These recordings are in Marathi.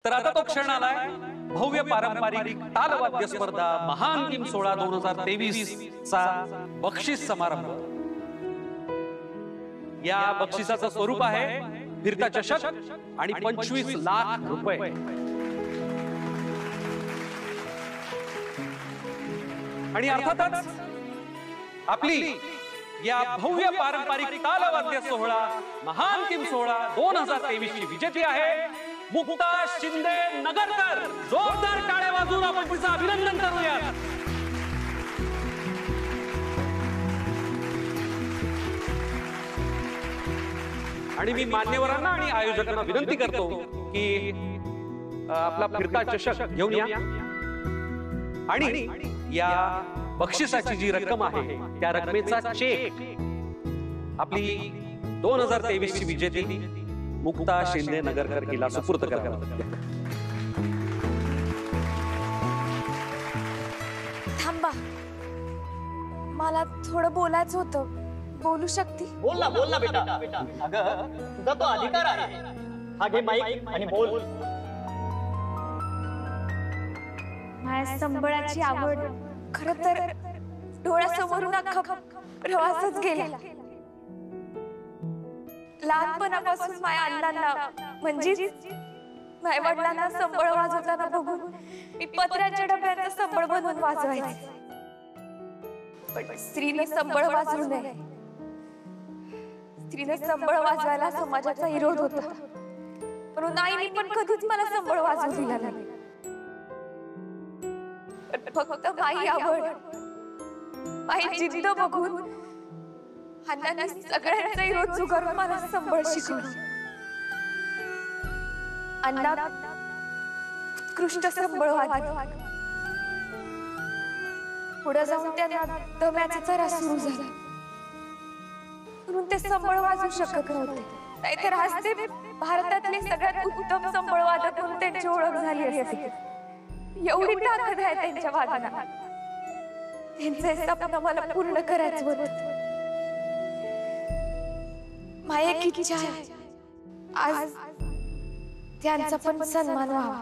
तर आता तो क्षण आलाय भव्य पारंपरिक तालवाद्य स्पर्धा महाअंतिम सोहळा 2023 चा बक्षीस समारंभ। या बक्षिसाचं स्वरूप आहे फिरता चषक आणि 25 लाख रुपये। आणि अर्थातच आपली या भव्य पारंपरिक तालवाद्य सोहळा महाअंतिम सोहळा 2023 ची विजेती आहे मुक्ता शिंदे नगरकर। जोरदार टाळ्या वाजवून आपण तिचं अभिनंदन करूया। आणि मी मान्यवरांना आणि आयोजकांना विनंती करतो की आपला फिरता चषक घेऊन या आणि या बक्षिसाची जी रक्कम आहे त्या रकमेचा चेक आपली 2023 ची विजेती मुक्ता शिंदे नगरकर हिला सुपूर्द करा। थांबा, मला थोडं बोलायचं होतं, बोलू शकते? बोल ना बेटा। अगं तुझा तो अधिकार आहे, हा घे माईक आणि बोल। माझ्या संबळाची आवड खरं तर डोळ्यासमोरून अख्खा प्रवासच गेला। लहानपणापासून माझ्या अण्णांना म्हणजेच माझ्या वडिलांना संबळ वाजवताना बघून मी पत्र्याच्या डब्यात संबळ बनवून वाजवायचे, पण स्त्रीने संबळ वाजवू नये, स्त्रीने संबळ वाजवायला समाजाचा विरोध होता, म्हणून आईने पण कधीच मला संबळ वाजवू दिला नाही। फक्त माझी आवड, माझी जिद्द बघून अण्णांनी सगळ्यांचा विरोध चुकारून मला संबळ शिकवलं। अण्णा उत्कृष्ट संबळ वाजवतात, पुढे जाऊन त्यांना दम्याचा त्रास सुरू झाला, म्हणून ते संबळ वाजवू शकत नव्हते, नाहीतर आज ते भारतातले सगळ्यात उत्तम संबळ वादक म्हणून त्यांची ओळख झाली असती। एवढी ताकद आहे त्यांच्या वादनात, त्यांचे स्वप्न मला पूर्ण करायचं होतं। माझी एक इच्छा आहे, आज त्यांचा पण सन्मान व्हावा।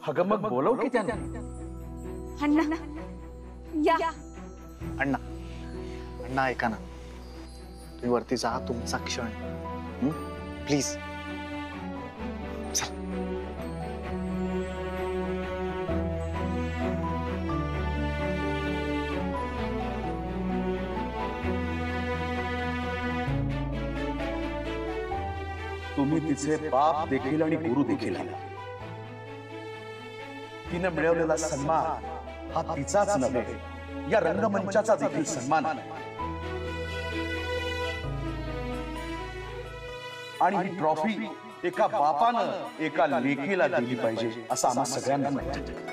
अगं मग बोलव की त्यांना। अण्णा या। अण्णा अण्णा ऐका ना, तुम्ही वरती जा, तुमचा क्षण प्लीज। तुम्ही तिचे बाप देखील आणि गुरु देखील आहात। तिने मिळवलेला सन्मान हा तिचाच नव्हे, या रंगमंचाचा देखील सन्मान आहे। आणि ही ट्रॉफी एका बापानं एका लेकीला दिली पाहिजे असं आम्हा सगळ्यांना वाटतं।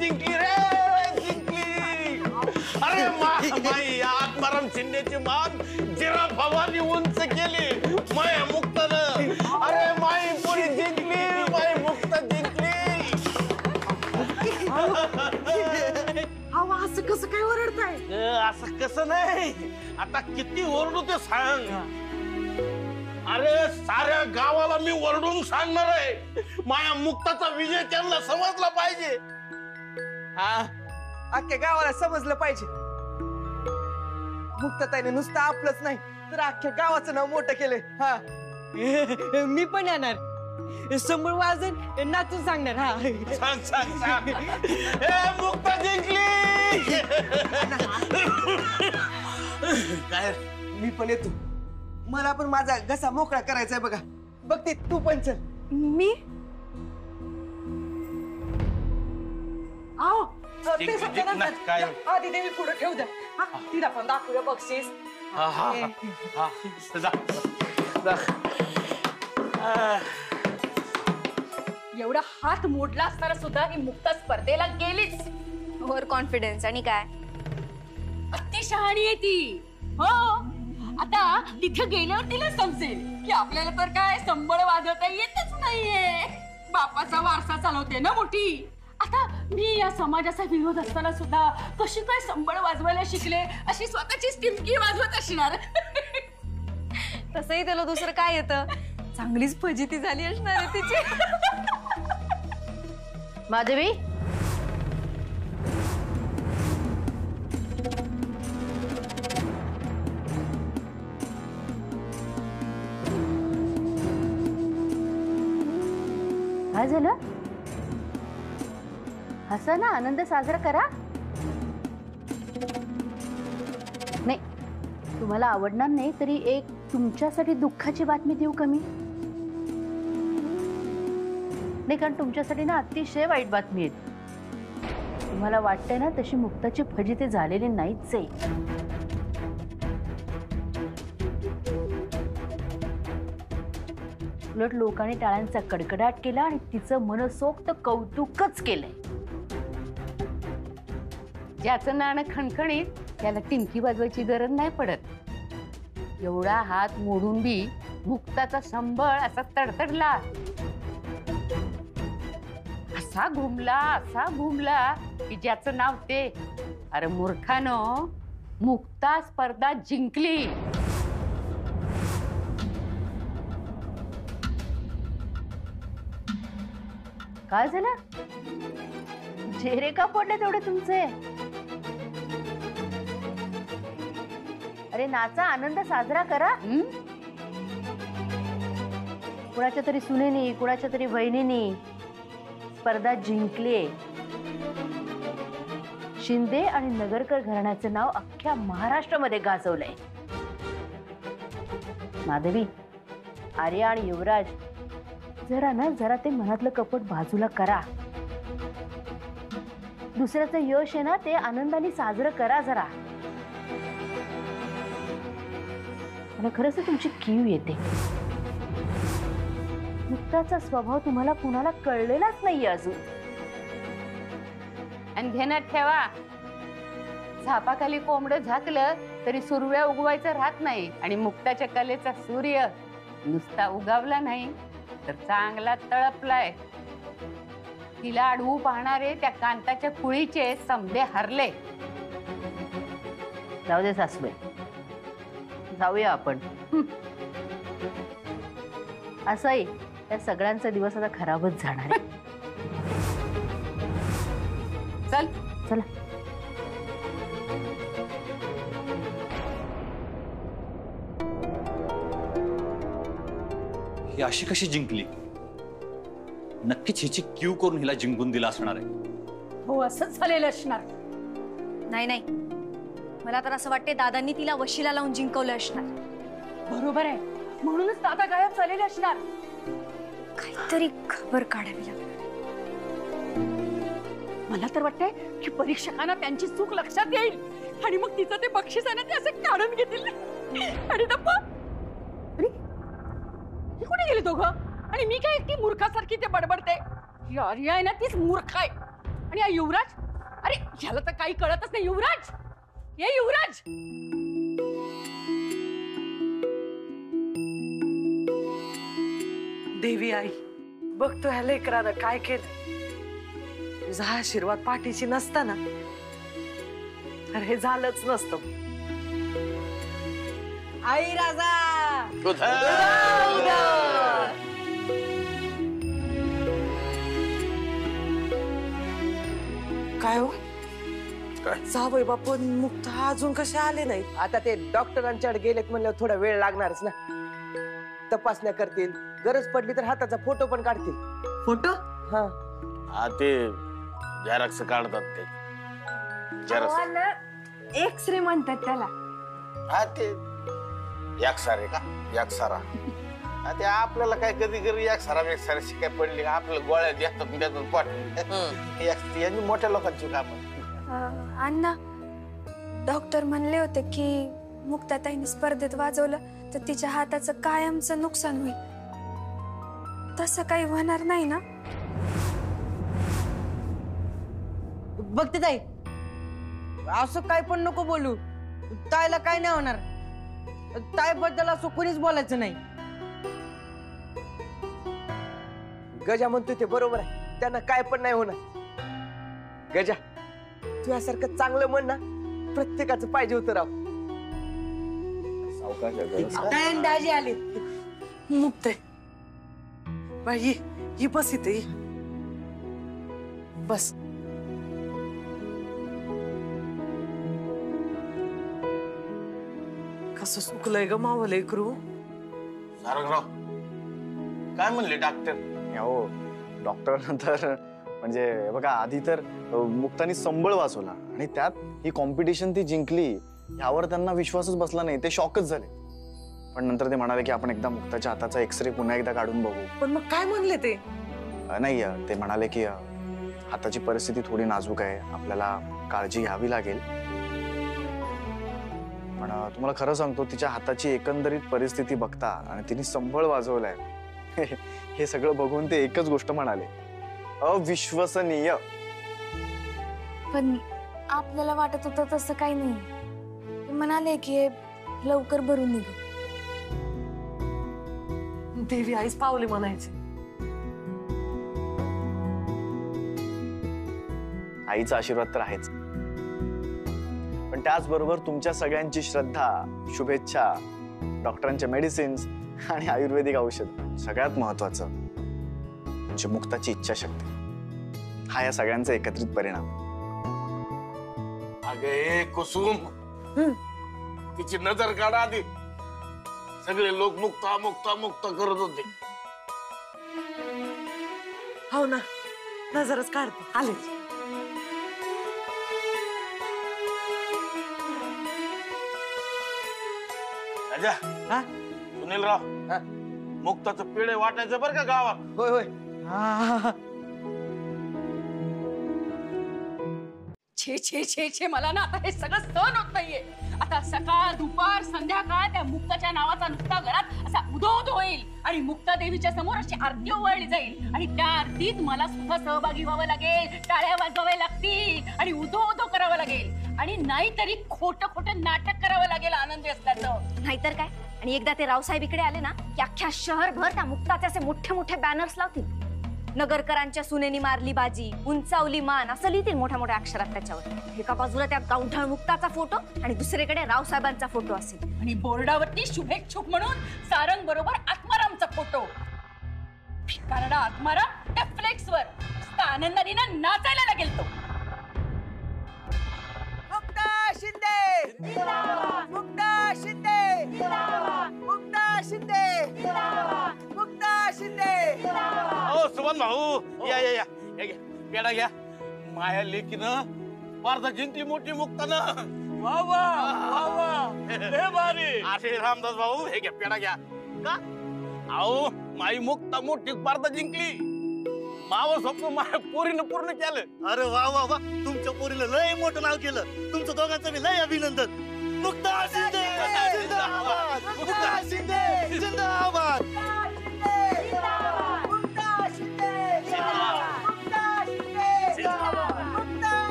जिंकली रे, जिंकली। अरे माई आत्माराम शिंदेची मान जिरा भवानी उंच केली माय मुक्तानं। अरे माई पुरी जिंकली, माई मुक्त जिंकली। असं कसं काय ओरडताय? असं कसं नाही, आता किती ओरडू ते सांग। अरे साऱ्या गावाला मी ओरडून सांगणार आहे, माया मुक्ताचा विजय त्यांना समजला पाहिजे। हा अख्ख्या गावाला समजलं पाहिजे. मुक्ताताईने नुसतं आपलंच नाही तर अख्ख्या गावाचं नाव मोठं केलंय. हा मी पण येणार, समोर वाजन नाचून सांगणार. हा सांग सांग सांग. ए मुक्ता जिंकली. काय मी पण येतो. मला पण माझा घसा मोकळा करायचा आहे बघा. बघते तू पण चल. मी आओ काय आधी देवी पुढे ठेवू द्या. तिला पण दाखवूया बक्षीस. हा हा हा जा जा. एवढा हात मोडला असताना सुद्धा ही मुक्ता स्पर्धेला गेलीच. ओव्हर कॉन्फिडन्स आणि काय. अति शहाणी आहे ती. हो आता तिथे गेल्यावर तिला समजेल की आपल्याला तर काय संबळ वाजवता येतच नाहीये. बापाचा वारसा चालवते ना मोठी. आता मी या समाजाचा विरोध असताना सुद्धा कशी काय संबळ वाजवायला शिकले अशी स्वतःची टिमकी वाजवत असणार. तसंही त्याला दुसरं काय येतं. चांगलीच फजिती झाली असणार आहे तिची. माधवी काय झालं? हसा ना, आनंद साजरा करा. नाही तुम्हाला आवडणार नाही तरी एक तुमच्यासाठी दुःखाची बातमी देऊ का मी? नाही कारण तुमच्यासाठी ना अतिशय वाईट बातमी आहे. तुम्हाला वाटतंय ना तशी मुक्ताची फजिती झालेली नाहीच आहे. उलट लोकांनी टाळ्यांचा कडकडाट केला आणि तिचं मनसोक्त कौतुकच केलंय. ज्याचं नाणं खणखणीत त्याला टिमकी वाजवायची गरज नाही पडत. एवढा हात मोडून बी मुक्ताचा संबळ असा तडतडला, असा घुमला की ज्याचं नाव ते. अरे मूर्खानो, मुक्ता स्पर्धा जिंकली. काय झालं? चेहरे का पडले तेवढे तुमचे? अरे नाचा, आनंद साजरा करा. कुणाच्या तरी सुनेनी, कुणाच्या तरी बहिणीनी स्पर्धा जिंकली. शिंदे आणि नगरकर घराण्याचं नाव अख्ख्या महाराष्ट्रामध्ये गाजवलंय. माधवी, आर्या आणि युवराज, जरा ते मनातलं कपट बाजूला करा. दुसऱ्याचं यश आहे ना ते आनंदाने साजरं करा जरा. मला खरंच तुमची कीव येते. मुक्ताचा स्वभाव तुम्हाला कुणाला कळलेलाच नाहीये अजून. आणि ध्यानात ठेवा, झापाखाली कोंबडं झाकलं तरी सुरव्या उगवायचं राहत नाही. आणि मुक्ताच्या कलेचा सूर्य नुसता उगावला नाही तर चांगला तळपलाय. तिला अडवू पाहणारे त्या कांताच्या कुळीचे समदे हरले. जाऊ दे सासूबाई, जाऊया आपण. असंही त्या सगळ्यांचा दिवस आता खराबच जाणार आहे. चल चला. ही अशी कशी जिंकली? नक्कीच हिची क्यू करून हिला जिंकून दिला असणार आहे. हो असंच झालेलं असणार. नाही, मला तर असं वाटते दादांनी तिला वशिला लावून जिंकवलं असणार. बरोबर आहे, म्हणूनच दादा गायब झालेले असणार. काहीतरी खबर काढावी लागणार. मला तर वाटतंय की परीक्षकांना त्यांची चूक लक्षात येईल आणि मग तिचं ते बक्षिसाने ते असे काढून घेतील. आणि डप्पा, अरे हे कुठे गेले दोघं? आणि मी काय ती मूर्खासारखी ते बडबडते. आर्या आहे ना तीच मूर्ख आहे. आणि हा युवराज, अरे ह्याला तर काही कळतच नाही. युवराज, ये युवराज. देवी आई, बघतो ह्या लेकरानं काय केलं. तुझा आशीर्वाद पाठीशी नसताना अरे हे झालंच नसतं. आई राजा काय हो, काय जावई बापू मुक्ता अजून कसे आले नाही? आता ते डॉक्टरांच्याकडे गेलेत म्हणल्यावर थोडा वेळ लागणारच ना. तपासण्या करतील, गरज पडली तर हाताचा फोटो पण काढतील. फोटो? हा हा ते झेरॉक्स काढतात ते झेरॉक्स. एक्सरे म्हणतात त्याला. हा ते एकसारे का एकसारा. हा ते आपल्याला काय कधी कधी एकसारा शिकाय पडली का आपल्याला गोळ्या देतात देतात पाठ यांनी मोठ्या लोकांची काम. अण्णा, डॉक्टर म्हणले होते की मुक्ताताईने स्पर्धेत वाजवलं तर तिच्या हाताचं कायमचं नुकसान होईल. तसं काही होणार नाही ना? बघते ताई, असं काय पण नको बोलू. ताईला काय नाही होणार. ताई बद्दल असं कोणीच बोलायचं नाही. गजा म्हणतोय ते बरोबर आहे, त्यांना काय पण नाही होणार. गजा, तुझ्यासारखं चांगलं म्हण ना प्रत्येकाचं पाहिजे होतं राव. दाजी आले. मुक्ते बाई ही बस इथे ये. बस. कसं सुकलंय ग मावं लेकरू. सारंगराव काय म्हणले डॉक्टर? हो डॉक्टर नंतर म्हणजे बघा आधी तर मुक्तानी संबळ वाचवला आणि त्यात ही कॉम्पिटिशन ती जिंकली ह्यावर त्यांना विश्वासच बसला नाही. ते शॉकच झाले. पण नंतर ते म्हणाले की आपण एकदा मुक्ताच्या हाताचा एक्सरे पुन्हा एकदा काढून बघू. पण मग काय म्हणले ते? नाही ते म्हणाले की हाताची परिस्थिती थोडी नाजूक आहे, आपल्याला काळजी घ्यावी लागेल. पण तुम्हाला खरं सांगतो तिच्या हाताची एकंदरीत परिस्थिती बघता आणि तिने संबळ वाजवलाय हे सगळं बघून ते एकच गोष्ट म्हणाले, अविश्वसनीय. पण आपल्याला वाटत होतं तसं काही नाही. ते म्हणाले की हे लवकर भरून निघ. देवी आईच पावले म्हणायचे. आईचा आशीर्वाद तर आहेच, पण त्याचबरोबर तुमच्या सगळ्यांची श्रद्धा, शुभेच्छा, डॉक्टरांच्या मेडिसिन्स आणि आयुर्वेदिक औषध, सगळ्यात महत्वाचं म्हणजे मुक्ताची इच्छाशक्ती. हा या सगळ्यांचा एकत्रित परिणाम. अगे कुसुम, तिची नजर काढा आधी. सगळे लोक मुक्ता मुक्ता मुक्ता करत होते. हो ना, नजरच काढते. आले. राजा, सुनीलराव, मुक्ताचं पेढे वाटायचं बरं का गावात. होय होय. छे छे छे छे, मला ना आता हे सगळं सहन होत नाहीये. आता सकाळ दुपार संध्याकाळ त्या मुक्ताच्या नावाचा नुसता घरात असा उदोद होईल आणि मुक्ता देवीच्या समोर अशी आरती ओवाळली जाईल आणि त्या आरतीत मला सुद्धा सहभागी व्हावं लागेल, टाळ्या वाजवाव्या लागतील आणि उदो उदो करावं लागेल आणि नाहीतरी खोटं खोटं नाटक करावं लागेल आनंदी असल्याचं. नाहीतर काय. आणि एकदा ते रावसाहेब इकडे आले ना की अख्ख्या शहरभर त्या मुक्ताचे असे मोठे मोठे बॅनर्स लावतील. नगरकरांच्या सुनेनी मारली बाजी, उंचावली मान असं लिहितील मोठ्या मोठ्या अक्षरात त्याच्यावर. एका बाजूला त्या गावठाण मुक्ताचा फोटो आणि दुसरीकडे रावसाहेबांचा फोटो असेल आणि बोर्डावरती शुभेच्छुक म्हणून सारंग बरोबर आत्मारामचा फोटो. कारण आत्माराम त्या फ्लेक्सवर आनंदाने नाचायला लागेल तो. मुक्ता शिंदे, मुक्ता शिंदे, मुक्ता शिंदे, मुक्ता शिंदे. ओ सुमन भाऊ, या या या पेढा घ्या. माया लेकीनं स्पर्धा जिंकली मोठी मुक्तानं. वा वा वा वा, लय भारी. अरे रामदास भाऊ, हे घ्या पेढा घ्या. का अहो माई मुक्ता मोठी स्पर्धा जिंकली. मावं स्वप्न माझ्या पोरीनं पूर्ण केलं. अरे वा वा वा, तुमच्या पोरीला लय मोठं नाव केलं. तुमचं दोघांचं मी लय अभिनंदन. मुक्ता शिंदे जिंदाबाद, मुक्ता शिंदे जिंदाबाद.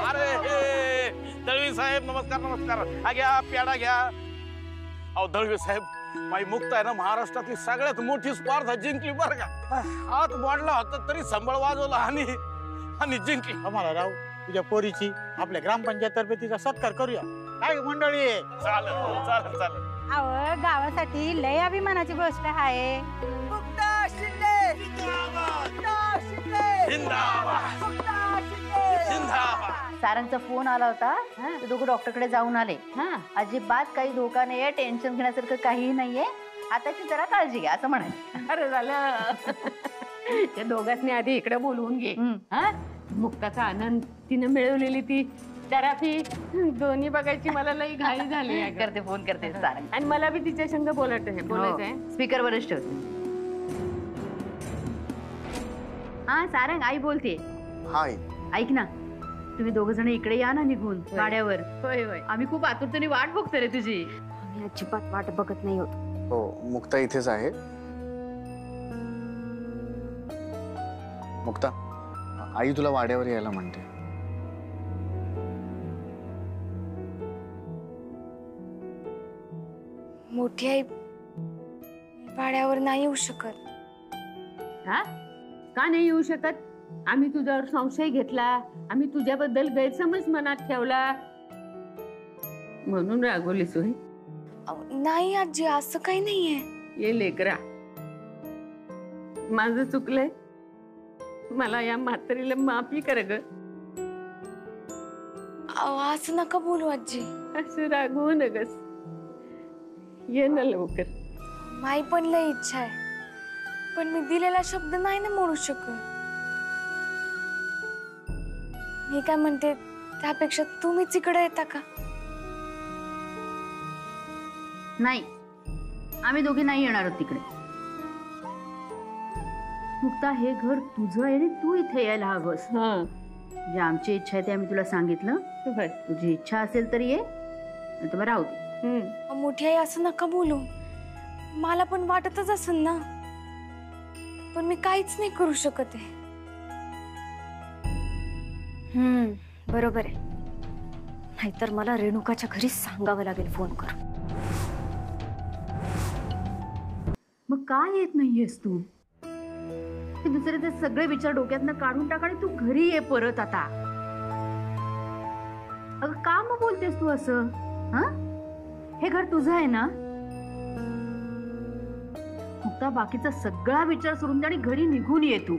अरे दळवी साहेब नमस्कार नमस्कार. हा घ्या पेढा घ्या. अहो दळवी साहेब, माई मुक्ता आहे ना महाराष्ट्रातली सगळ्यात मोठी स्पर्धा जिंकली बरं का. हात मोडला होता तरी संबळ वाजवला आणि जिंकली. आम्हाला राव तुझ्या पोरीची आपल्या ग्रामपंचायत तर्फे तिचा सत्कार करूया काय मंडळी. चालेल चालेल चालेल. अहो गावासाठी लय अभिमानाची गोष्ट आहे. मुक्ता शिंदे जिंदाबाद, मुक्ता शिंदे जिंदाबाद, मुक्ता शिंदे जिंदाबाद. सारंगचा फोन आला होता, ते दोघं डॉक्टरकडे जाऊन आले. अजिबात काही धोका नाहीये, टेन्शन घेण्यासारखं काहीही नाहीये, आताची जरा काळजी घ्या असं म्हणाले. अरे झालं. त्या दोघांनी आधी इकडे बोलवून घे. हा, मुक्ताचा आनंद तिने मिळवलेली ती थेरपी दोन्ही बघायची मला लई घाई झाली. करते, फोन करते सारंग. आणि मला बी तिच्या संग बोलायचंय. स्पीकर वरच ठेवते. हा सारंग, आई बोलते. हाय. ऐक ना, तुम्ही दोघ जण इकडे या ना निघून गाड्यावर. होय होय, आम्ही खूप आतुरतेने वाट बघतो रे तुझी. आम्ही अजिबात वाट बघत नाही होत. हो, मुक्ता इथेच आहे. मुक्ता, आई तुला वाड्यावर यायला म्हणते. मोठी आई वाड्यावर नाही येऊ शकत. हा, का नाही येऊ शकत? आम्ही तुझ्यावर संशय घेतला, आम्ही तुझ्याबद्दल गैरसमज मनात ठेवला म्हणून रागवलीस होय? नाही आजी, असं काही नाहीये. ये लेकरा, माझं चुकलंय, मला या म्हातारीला माफी कर ग. असं नका बोलू आजी. असं रागवू नगस. ये ना लवकर. माई पण लय इच्छा आहे, पण मी दिलेला शब्द नाही ना मोडू शकत. मी काय म्हणते, त्यापेक्षा तुम्हीच इकडे येता का? नाही, आम्ही दोघे नाही येणार आहोत तिकडे. मुक्ता, हे घर तुझं आहे आणि तू इथे यायला हवंस. जे आमची इच्छा आहे ते आम्ही तुला सांगितलं. तुझी इच्छा असेल तर ये, नाही तर राहू दे. मोठी आई, असं नका बोलू. मला पण वाटतच असेल ना, पण मी काहीच नाही करू शकत आहे. बरोबर आहे. नाहीतर मला रेणुकाच्या घरी सांगावं लागेल फोन करून. मग काय येत नाहीयेस तू? ते दुसरे सगळे विचार डोक्यातनं काढून टाक आणि तू घरी ये परत आता. अगं का मग बोलतेस तू असं? हा, हे घर तुझं आहे ना? मुक्ता, बाकीचा सगळा विचार सोडून दे आणि घरी निघून ये तू.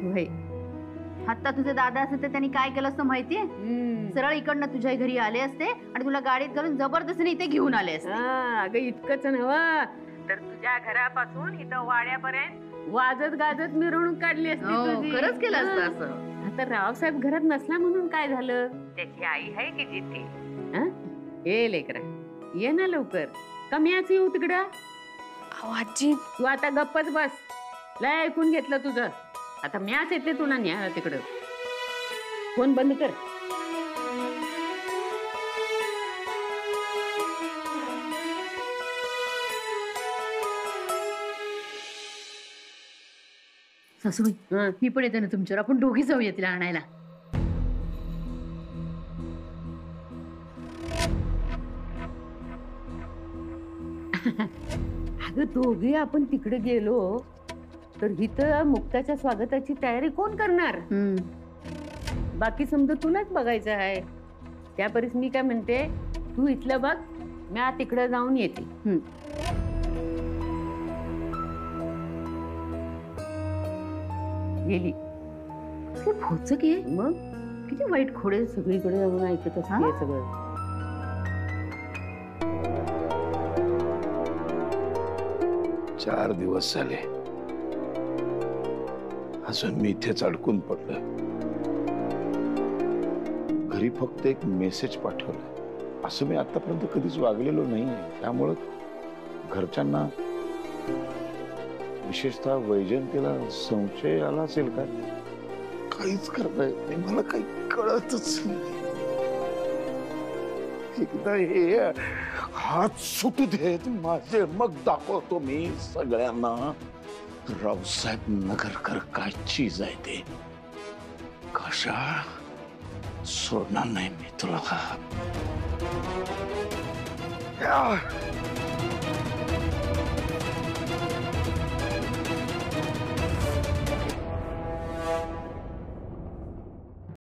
आता तुझे दादा असते तर त्यांनी काय केलं असतं माहितीये? सरळ इकडनं तुझ्या घरी आले असते आणि तुला गाडीत घालून जबरदस्तीने इथे घेऊन आले असते. अगं इतकंच नव्ह तर तुझ्या घरापासून इथं वाड्यापर्यंत वाजत गाजत मिरवणूक काढली असती. खरंच केलं असतं असं. आता रावसाहेब घरात नसला म्हणून काय झालं? त्याची आई आहे की जिथे. ये लेकरा, ये ना लवकर. कमीच येऊ तिकडं. आजी, तू आता गप्पच बस. लय ऐकून घेतलं तुझं. आता म्याच येते तुला न्या तिकडं. फोन बंद कर. सासूबाई, मी पण येते ना तुमच्यावर. आपण दोघी जाऊया तिला आणायला. अगं दोघे आपण तिकडे गेलो तर इथं मुक्ताच्या स्वागताची तयारी कोण करणार? बाकी समजा तुलाच बघायचं आहे. त्यापरीस मी काय म्हणते, तू इथलं बघ, मी तिकडे जाऊन येते. गेली पोचक आहे. मग किती वाईट खोडे सगळीकडे जाऊन ऐकत असते सगळं. 4 दिवस झाले अजून मी इथेच अडकून पडलो. घरी फक्त एक मेसेज पाठवलं. असं मी आतापर्यंत कधीच वागलेलो नाहीये. त्यामुळं घरच्यांना, विशेषतः वैजयंतीला संशय आला असेल का? काहीच करता येत नाही. मला काही कळतच नाही. एकदा हे हात सुटू देत माझे, मग दाखवतो मी सगळ्यांना रावसाहेब नगरकर काय चीज आहे ते. कशा सोडणार नाही मी तुला.